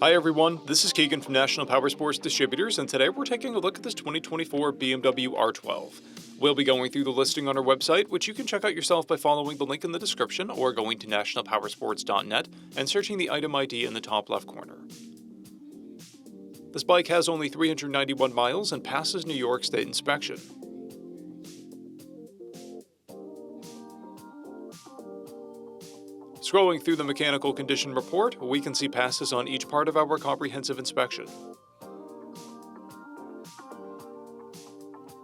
Hi everyone, this is Keegan from National Powersports Distributors, and today we're taking a look at this 2024 BMW R12. We'll be going through the listing on our website, which you can check out yourself by following the link in the description or going to nationalpowersports.net and searching the item ID in the top left corner. This bike has only 391 miles and passes New York State inspection. Scrolling through the mechanical condition report, we can see passes on each part of our comprehensive inspection.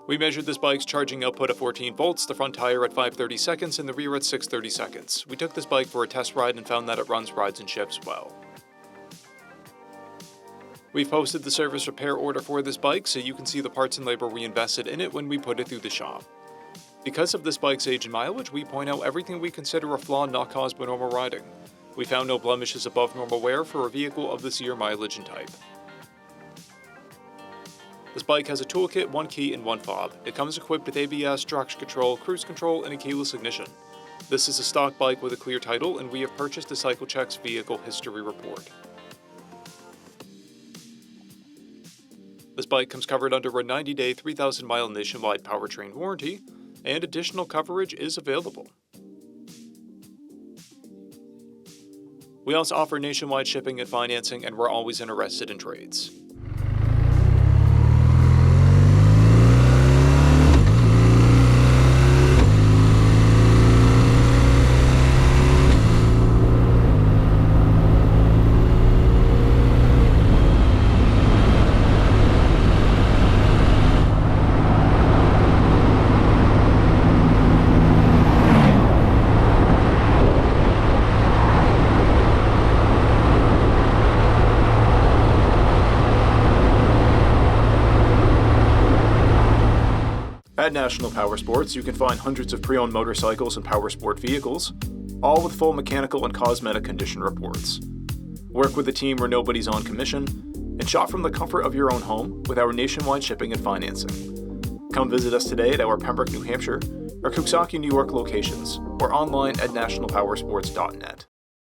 We measured this bike's charging output at 14 volts, the front tire at 530 seconds, and the rear at 630 seconds. We took this bike for a test ride and found that it runs, rides, and ships well. We've posted the service repair order for this bike so you can see the parts and labor we invested in it when we put it through the shop. Because of this bike's age and mileage, we point out everything we consider a flaw not caused by normal riding. We found no blemishes above normal wear for a vehicle of this year, mileage, and type. This bike has a toolkit, one key, and one fob. It comes equipped with ABS, traction control, cruise control, and a keyless ignition. This is a stock bike with a clear title, and we have purchased a CycleCheck's vehicle history report. This bike comes covered under a 90-day, 3,000-mile nationwide powertrain warranty, and additional coverage is available. We also offer nationwide shipping and financing, and we're always interested in trades. At National Powersports, you can find hundreds of pre-owned motorcycles and powersport vehicles, all with full mechanical and cosmetic condition reports. Work with a team where nobody's on commission, and shop from the comfort of your own home with our nationwide shipping and financing. Come visit us today at our Pembroke, New Hampshire, or Coxsackie, New York locations, or online at nationalpowersports.net.